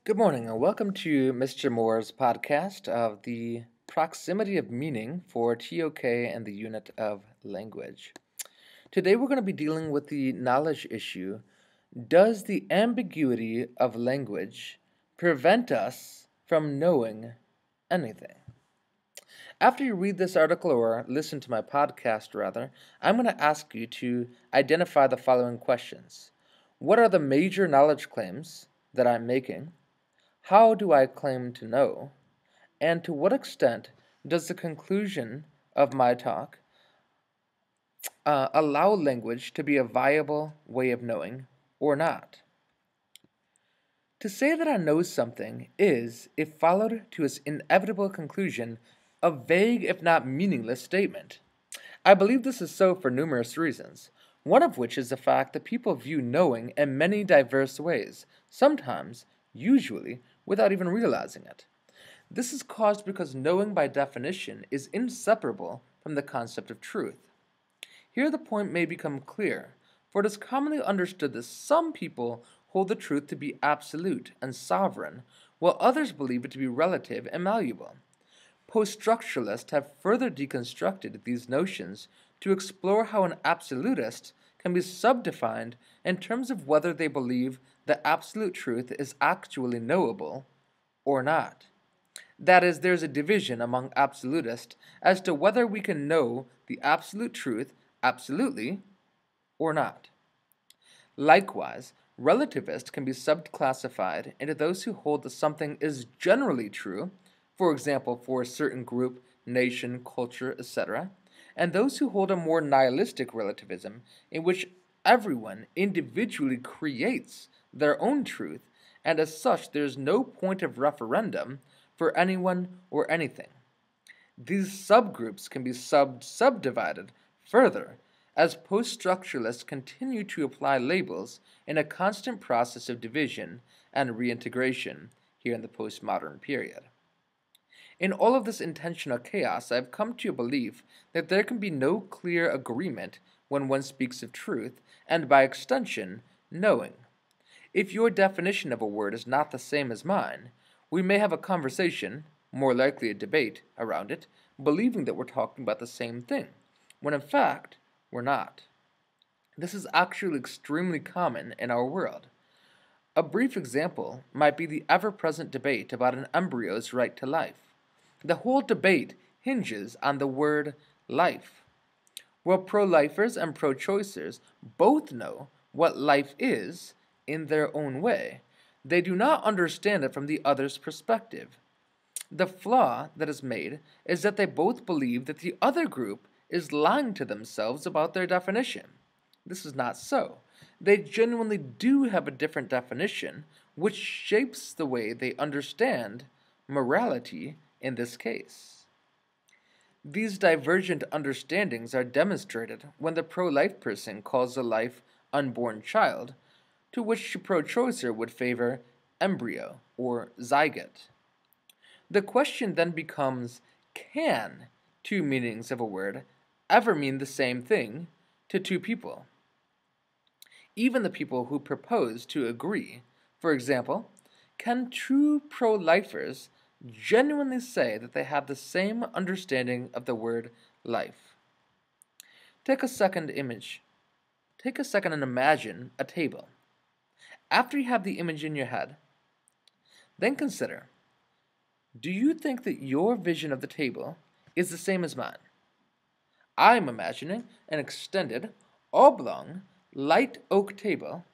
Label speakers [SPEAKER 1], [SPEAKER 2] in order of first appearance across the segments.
[SPEAKER 1] Good morning, and welcome to Mr. Moore's podcast of the proximity of meaning for TOK and the unit of language. Today we're going to be dealing with the knowledge issue. Does the ambiguity of language prevent us from knowing anything? After you read this article or listen to my podcast, rather, I'm going to ask you to identify the following questions. What are the major knowledge claims that I'm making? How do I claim to know? And to what extent does the conclusion of my talk allow language to be a viable way of knowing or not? To say that I know something is, if followed to its inevitable conclusion, a vague if not meaningless statement. I believe this is so for numerous reasons, one of which is the fact that people view knowing in many diverse ways, sometimes, usually, without even realizing it. This is caused because knowing by definition is inseparable from the concept of truth. Here the point may become clear, for it is commonly understood that some people hold the truth to be absolute and sovereign, while others believe it to be relative and malleable. Post-structuralists have further deconstructed these notions to explore how an absolutist can be subdefined in terms of whether they believe that absolute truth is actually knowable or not. That is, there's a division among absolutists as to whether we can know the absolute truth absolutely or not. Likewise, relativists can be subclassified into those who hold that something is generally true, for example, for a certain group, nation, culture, etc., and those who hold a more nihilistic relativism in which everyone individually creates their own truth, and as such there is no point of referendum for anyone or anything. These subgroups can be subdivided further as post-structuralists continue to apply labels in a constant process of division and reintegration here in the postmodern period. In all of this intentional chaos, I have come to a belief that there can be no clear agreement when one speaks of truth, and by extension, knowing. If your definition of a word is not the same as mine, we may have a conversation, more likely a debate, around it, believing that we're talking about the same thing, when in fact, we're not. This is actually extremely common in our world. A brief example might be the ever-present debate about an embryo's right to life. The whole debate hinges on the word life. While pro-lifers and pro-choicers both know what life is in their own way, they do not understand it from the other's perspective. The flaw that is made is that they both believe that the other group is lying to themselves about their definition. This is not so. They genuinely do have a different definition, which shapes the way they understand morality in this case. These divergent understandings are demonstrated when the pro-life person calls a life unborn child, to which the pro-choicer would favor embryo or zygote. The question then becomes, can two meanings of a word ever mean the same thing to two people? Even the people who propose to agree, for example, can true pro-lifers genuinely say that they have the same understanding of the word life? Take a second and imagine a table. After you have the image in your head, then consider, do you think that your vision of the table is the same as mine? I'm imagining an extended, oblong, light oak table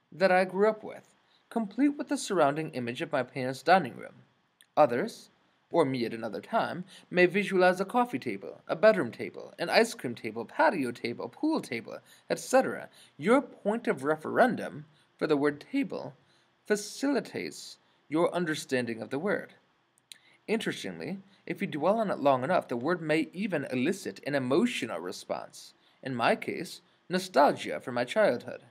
[SPEAKER 1] that I grew up with, complete with the surrounding image of my parents' dining room. Others, or me at another time, may visualize a coffee table, a bedroom table, an ice cream table, patio table, pool table, etc. Your point of referendum for the word table facilitates your understanding of the word. Interestingly, if you dwell on it long enough, the word may even elicit an emotional response. In my case, nostalgia for my childhood.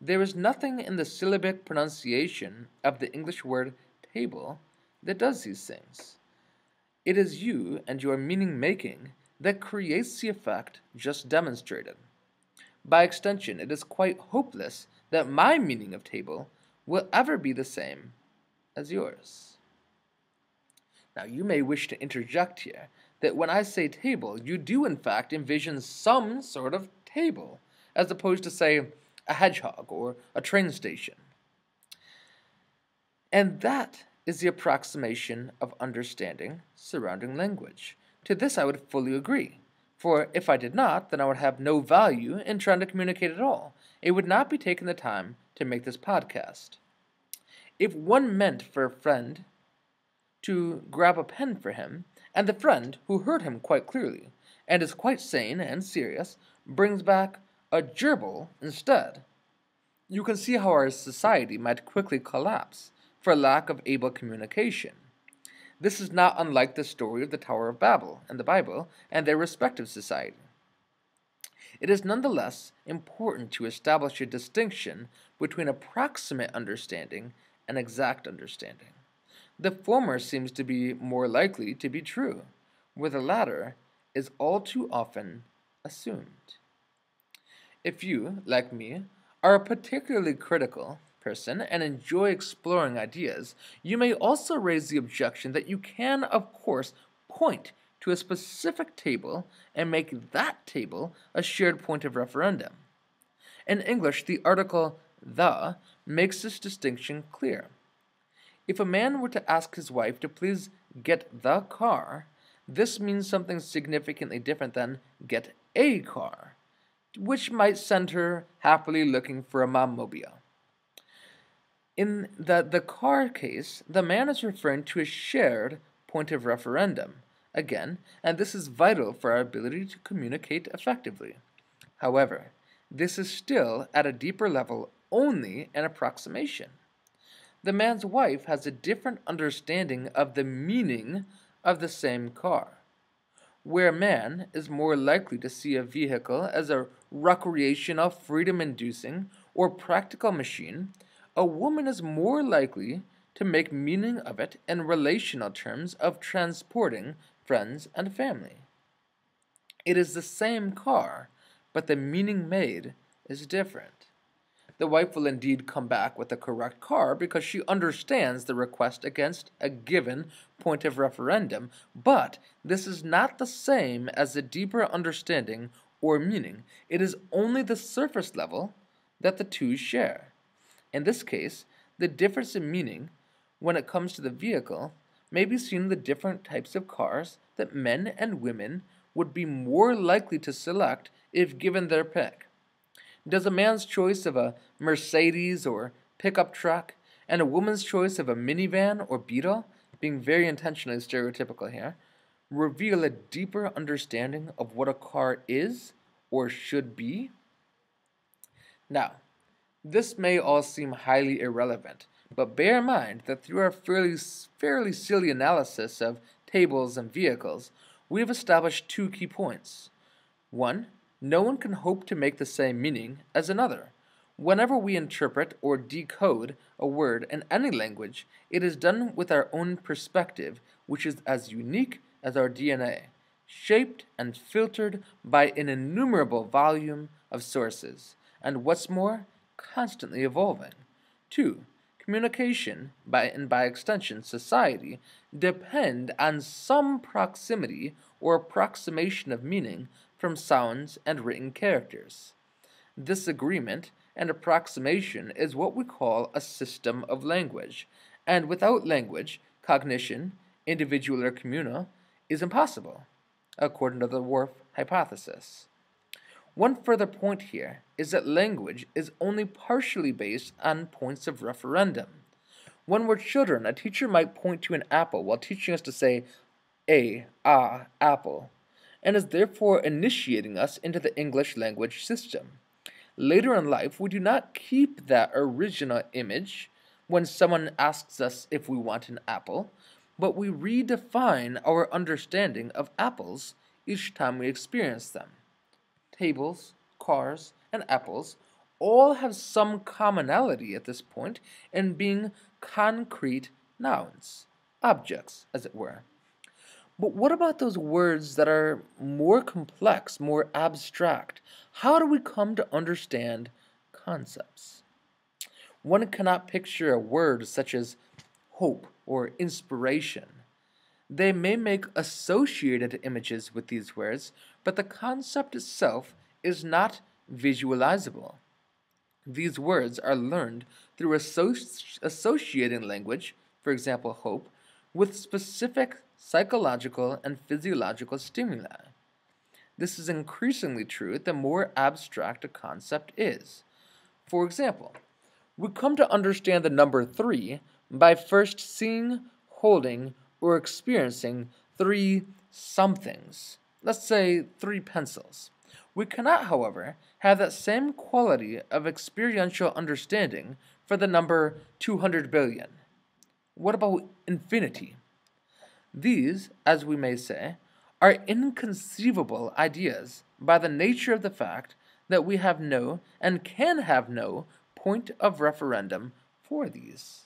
[SPEAKER 1] There is nothing in the syllabic pronunciation of the English word table that does these things. It is you and your meaning-making that creates the effect just demonstrated. By extension, it is quite hopeless that my meaning of table will ever be the same as yours. Now, you may wish to interject here that when I say table, you do in fact envision some sort of table, as opposed to, say, a hedgehog or a train station. And that is the approximation of understanding surrounding language. To this I would fully agree, for if I did not, then I would have no value in trying to communicate at all. It would not be taking the time to make this podcast. If one meant for a friend to grab a pen for him, and the friend, who heard him quite clearly, and is quite sane and serious, brings back a gerbil instead, you can see how our society might quickly collapse for lack of able communication. This is not unlike the story of the Tower of Babel in the Bible and their respective society. It is nonetheless important to establish a distinction between approximate understanding and exact understanding. The former seems to be more likely to be true, where the latter is all too often assumed. If you, like me, are a particularly critical person and enjoy exploring ideas, you may also raise the objection that you can, of course, point to a specific table and make that table a shared point of referendum. In English, the article the makes this distinction clear. If a man were to ask his wife to please get the car, this means something significantly different than get a car, which might send her happily looking for a mommobile. In the car case, the man is referring to a shared point of referendum, again, and this is vital for our ability to communicate effectively. However, this is still, at a deeper level, only an approximation. The man's wife has a different understanding of the meaning of the same car. Where a man is more likely to see a vehicle as a recreational, freedom-inducing, or practical machine, a woman is more likely to make meaning of it in relational terms of transporting friends and family. It is the same car, but the meaning made is different. The wife will indeed come back with the correct car because she understands the request against a given point of referendum, but this is not the same as the deeper understanding or meaning. It is only the surface level that the two share. In this case, the difference in meaning when it comes to the vehicle may be seen in the different types of cars that men and women would be more likely to select if given their pick. Does a man's choice of a Mercedes or pickup truck and a woman's choice of a minivan or Beetle, being very intentionally stereotypical here, reveal a deeper understanding of what a car is or should be? Now, this may all seem highly irrelevant, but bear in mind that through our fairly silly analysis of tables and vehicles, we have established two key points. One, no one can hope to make the same meaning as another. Whenever we interpret or decode a word in any language, it is done with our own perspective, which is as unique as our DNA, shaped and filtered by an innumerable volume of sources, and what's more, constantly evolving. 2. Communication, and by extension society, depend on some proximity or approximation of meaning from sounds and written characters. This agreement and approximation is what we call a system of language, and without language, cognition, individual or communal, is impossible, according to the Whorf hypothesis. One further point here is that language is only partially based on points of referendum. When we're children, a teacher might point to an apple while teaching us to say apple, and is therefore initiating us into the English language system. Later in life, we do not keep that original image when someone asks us if we want an apple, but we redefine our understanding of apples each time we experience them. Tables, cars, and apples all have some commonality at this point in being concrete nouns, objects, as it were. But what about those words that are more complex, more abstract? How do we come to understand concepts? One cannot picture a word such as hope, or inspiration. They may make associated images with these words, but the concept itself is not visualizable. These words are learned through associating language, for example, hope, with specific psychological and physiological stimuli. This is increasingly true the more abstract a concept is. For example, we come to understand the number 3 by first seeing, holding, or experiencing 3 somethings. Let's say 3 pencils. We cannot, however, have that same quality of experiential understanding for the number 200 billion. What about infinity? These, as we may say, are inconceivable ideas by the nature of the fact that we have no and can have no point of referendum for these.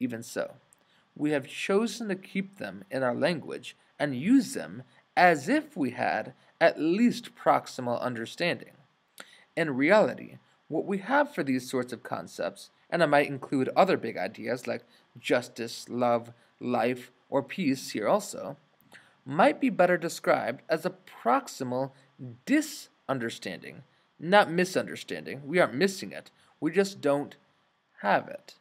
[SPEAKER 1] Even so, we have chosen to keep them in our language and use them as if we had at least proximal understanding. In reality, what we have for these sorts of concepts, and I might include other big ideas like justice, love, life, or peace here also, might be better described as a proximal disunderstanding, not misunderstanding. We aren't missing it, we just don't have it.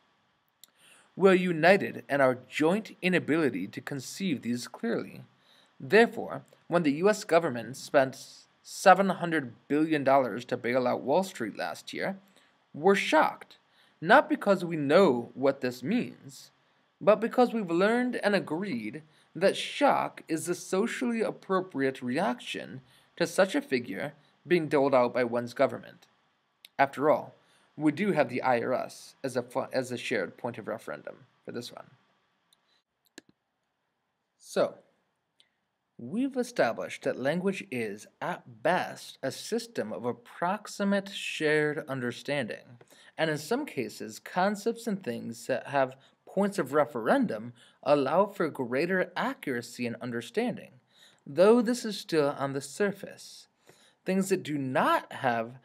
[SPEAKER 1] We're united in our joint inability to conceive these clearly. Therefore, when the U.S. government spent $700 billion to bail out Wall Street last year, we're shocked, not because we know what this means, but because we've learned and agreed that shock is the socially appropriate reaction to such a figure being doled out by one's government. After all, we do have the IRS as a shared point of referendum for this one. So, we've established that language is, at best, a system of approximate shared understanding, and in some cases, concepts and things that have points of referendum allow for greater accuracy in understanding, though this is still on the surface. Things that do not have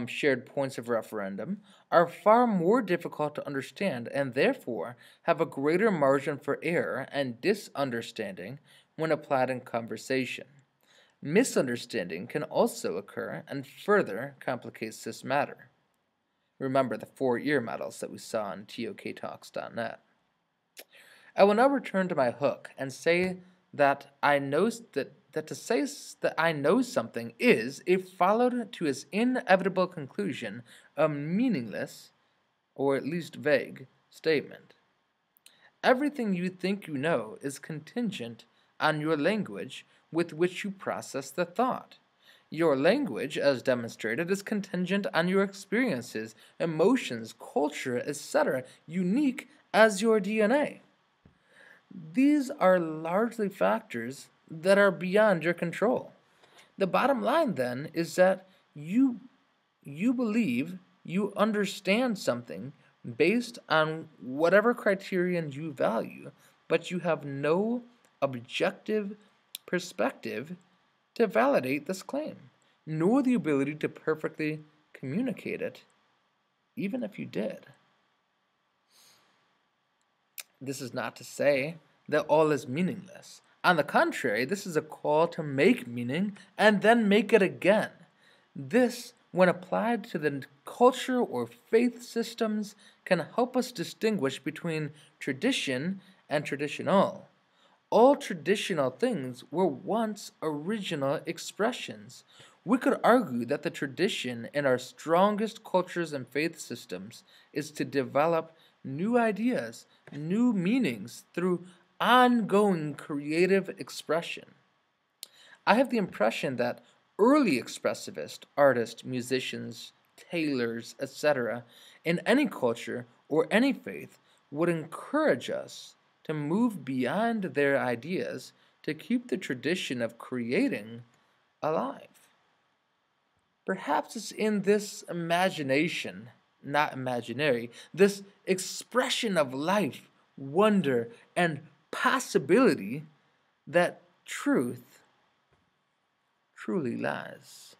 [SPEAKER 1] shared points of referendum are far more difficult to understand and therefore have a greater margin for error and disunderstanding when applied in conversation. Misunderstanding can also occur and further complicates this matter. Remember the 4 ear models that we saw on TOKTalks.net. I will now return to my hook and say that I know that to say that I know something is, if followed to its inevitable conclusion, a meaningless, or at least vague, statement. Everything you think you know is contingent on your language with which you process the thought. Your language, as demonstrated, is contingent on your experiences, emotions, culture, etc., unique as your DNA. These are largely factors that are beyond your control. The bottom line, then, is that you believe you understand something based on whatever criterion you value, but you have no objective perspective to validate this claim, nor the ability to perfectly communicate it, even if you did. This is not to say that all is meaningless. On the contrary, this is a call to make meaning and then make it again. This, when applied to the culture or faith systems, can help us distinguish between tradition and traditional. All traditional things were once original expressions. We could argue that the tradition in our strongest cultures and faith systems is to develop new ideas, new meanings through ongoing creative expression. I have the impression that early expressivist artists, musicians, tailors, etc., in any culture or any faith would encourage us to move beyond their ideas to keep the tradition of creating alive. Perhaps it's in this imagination, not imaginary, this expression of life, wonder, and possibility that truth truly lies.